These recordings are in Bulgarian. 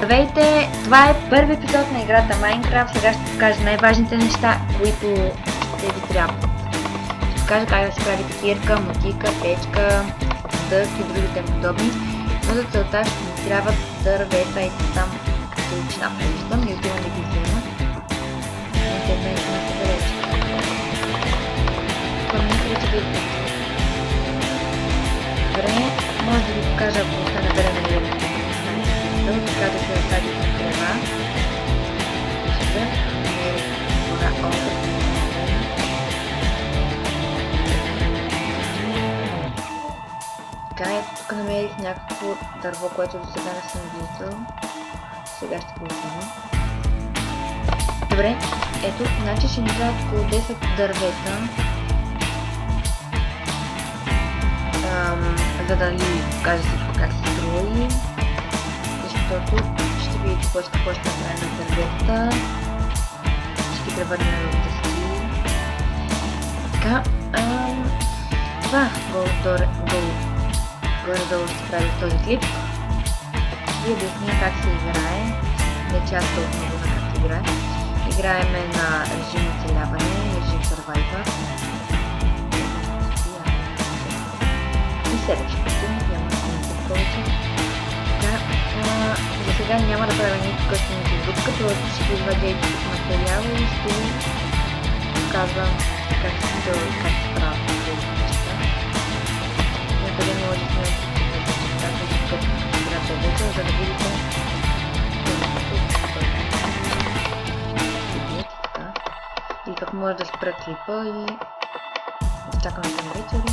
Здравейте! Това е първи епизод на играта Minecraft. Сега ще покажа най-важните неща, които ще ви трябват. Ще покажа как да се прави кирка, мотика, печка, дъх и другите подобни. Но за целта ще ни трябват дървета и там количина виждам и отивам да ги взема. Те ме ще ме съберете. Това ми е да ви добре, може да ви покажа, ако се набере на време. Така да се остави на трева. Супер. Мора опит. Така, ето тук намерих някакво дърво, което до сега не съм виждал. Сега ще го взема. Добре, ето, значи ще ни трябват около 10 дървета. За да ви покажа всичко как се строи. Защото ще видите какво ще направим на дърветата. Ще ги превърнем в дъски. Така, това горе-долу ще прави в този клип. Ви обясня как се играе. Не част толкова много на как се играе. Играеме на режим оцеляване, режим Survivor. И следващото, няма да се повече. За сега няма да правя никакъв дупка, просто ще ви извадя и тук материала и ще ви показвам как се правят тези неща. Някъде може да сме тук играта е вече, за да видите и как може да спра клипа и да чакаме към вечери.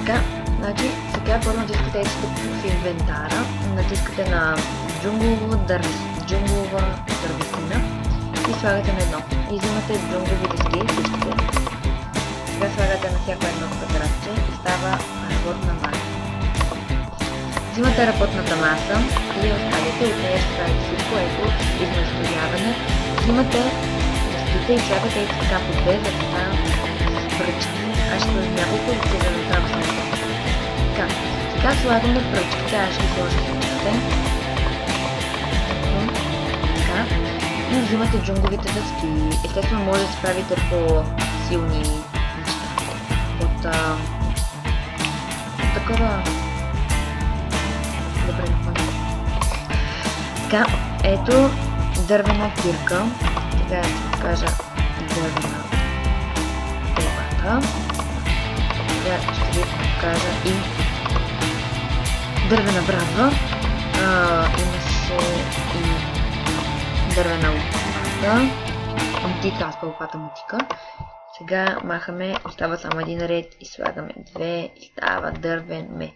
Така, значи сега първо натискате в инвентара, натискате на джунглова дървесина и слагате на едно. И взимате джунглови дъски, всичките. Сега слагате на всяко едно квадратче и става работна маса. Взимате работната маса и я оставите, от нея ще правите всичко, ето изместовяване. Взимате дъските и слагате и така по две, за това с пръчки. Аз ще бъдем няколко и ще да направя сметка. Така, сега слагаме пръчките, аз ще сложа пръчките. Така. И взимате джунговите дъски. Естествено може да се правите по-силни неща. От такова... Добре, напълно. Така, ето дървена кирка. Сега ще покажа дървена лопата. Сега ще ви покажа и дървена брадва. Имаше и дървена лопата. Мотика, аз лопата мотика. Сега махаме, остава само един ред и слагаме две и става дървен меч.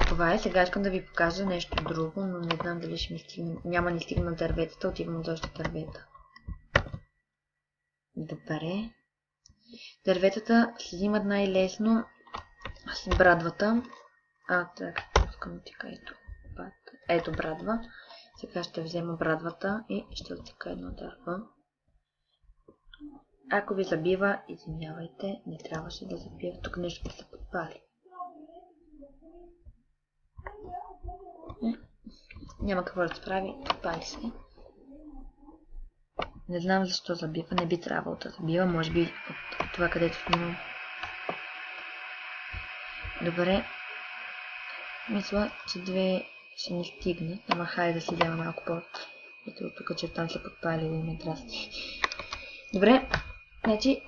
Това е. Сега искам да ви покажа нещо друго, но не знам дали ще ми стигне. Няма ни стигна дърветата, отивам за още дървета. Добре. Дърветата се взимат най-лесно с брадвата. Така, пускам тика, ето брадва. Сега ще взема брадвата и ще отика едно дърво. Ако ви забива, извинявайте, не трябваше да забива. Тук нещо да се подпали. Няма какво да се прави, подпали се. Не знам защо забива, не би трябвало да забива, може би от това където снимам. Добре. Мисля, че две ще ни стигнат, ама хайде да си взема малко повече. Ето тук, че там се подпалило и ме драсти. Добре, значи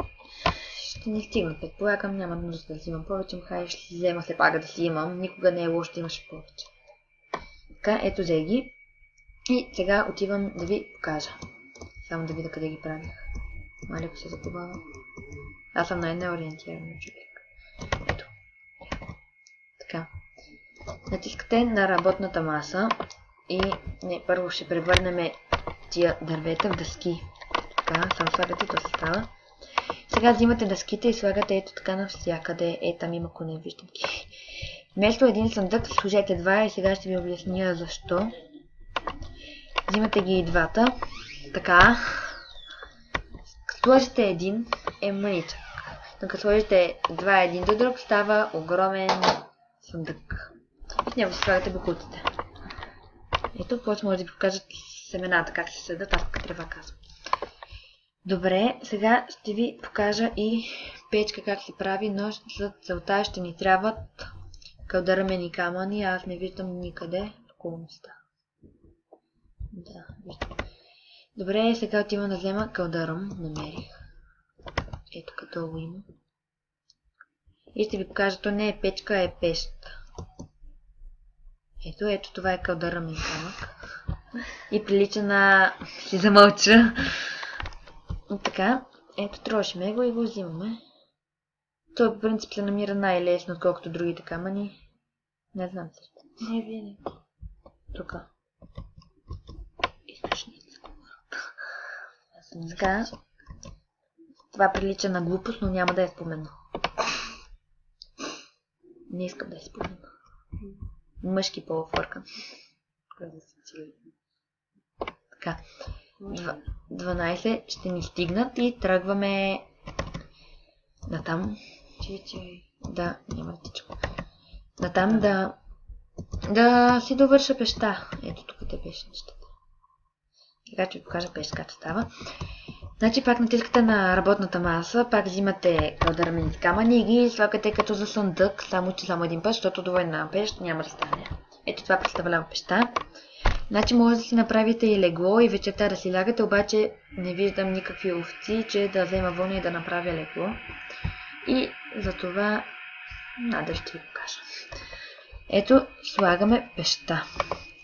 ще ни стигнат. Предполагам, няма нужда да взимам повече, хайде ще си взема се пак да си имам. Никога не е лошо да имаш повече. Така, ето взе ги. И сега отивам да ви покажа. Само да видя къде ги правих. Малеко се забавя. Аз съм най-неориентиран човек. Ето. Така. Натискате на работната маса и първо ще превърнем тия дървета в дъски. Така, само слагате, то се става. Сега взимате дъските и слагате ето така навсякъде. Там има, ако не виждам. Вместо един съндък сложете два и сега ще ви обясня защо. Взимате ги и двата. Така. Като сложите един е мъничък. Но като сложите два един до друг става огромен съндък. в него си слагате бокуците. Ето, после може да ви покажат семената, как се съдат, аз така трева казвам. Добре, сега ще ви покажа и печка как се прави, но за целта ще ни трябват кълдърмени камъни, аз не виждам никъде около места. Да, виждам. Добре, сега отивам да взема кълдъръм, намерих. Ето като го има. И ще ви покажа, то не е печка, е пещ. Ето, това е кълдъръмен камък. И прилича на... си замълча. Така, ето трошиме го и го взимаме. Той по принцип се намира най-лесно, отколкото другите камъни. Не знам също. Не винаги. Тук. Така. Това прилича на глупост, но няма да я спомена. Не искам да я спомена. Мъжки полуфъркан. Така. 12 ще ни стигнат и тръгваме натам. Да, няма да тичам. Натам да си довърша пеща. Ето тук те беше нещата. Така че ви покажа пеща как става. Значи пак натискате на работната маса, пак взимате кълдърмените камъни и ги слагате като за сундък, само че само един път, защото двойна пещ няма да стане. Ето това представлява пеща. Значи може да си направите и легло и вечерта да си лягате, обаче не виждам никакви овци, че да взема вълна и да направя легло. И затова да ще ви покажа. Ето, слагаме пеща.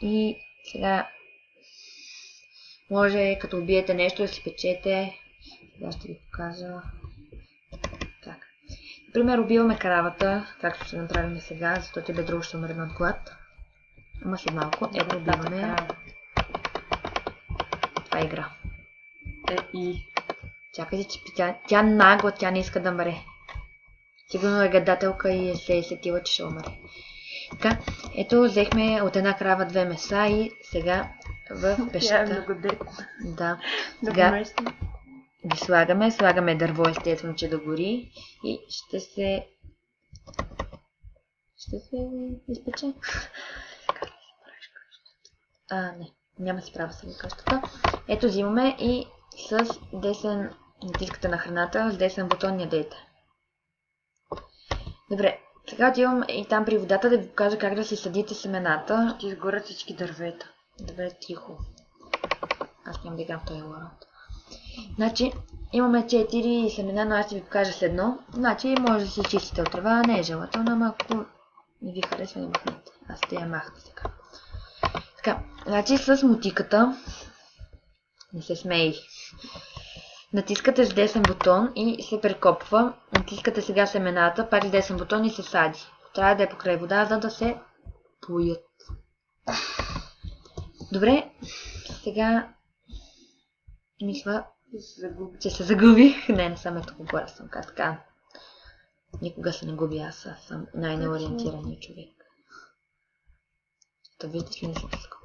И сега може като убиете нещо да си печете. Сега ще ви покажа. Так. Например, убиваме кравата, както ще направим сега, защото без друго ще умрем от глад. Ама след малко. Ето убиваме. Това е игра. Чакайте, че тя нагло, тя не иска да мре. Сигурно е гадателка и се е сетила, че ще умре. Така, ето взехме от една крава 2 меса и сега в пещата. Да. Сега ги слагаме дърво, естествено, че да гори и ще се изпече. Не, няма си права сега къщата. Ето взимаме и с десен натискате на храната, с десен бутон ядете. Добре, сега отивам и там при водата да ви покажа как да си съдите семената. Ще изгорят всички дървета. Добре, тихо. Аз нямам да играм в този лорд. Значи, имаме 4 семена, но аз ще ви покажа с едно. Значи, може да си чистите от трева, не е желателно, ама ако не ви харесва, не махнете. Аз ще я махна сега. Така, значи с мотиката, не се смей, натискате с десен бутон и се прекопва. Натискате сега семената, пак с десен бутон и се сади. Трябва да е покрай вода, за да се поят. Добре, сега мисля, че се загубих. Не съм ето горе съм така. Никога се не губи, аз съм най-неориентираният човек. Да видите ли не съм искал.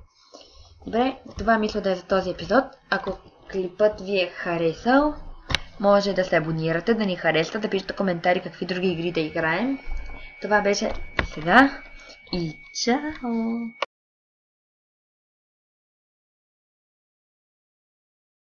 Добре, това мисля да е за този епизод. Ако клипът ви е харесал, може да се абонирате, да ни харесате, да пишете коментари какви други игри да играем. Това беше сега и чао!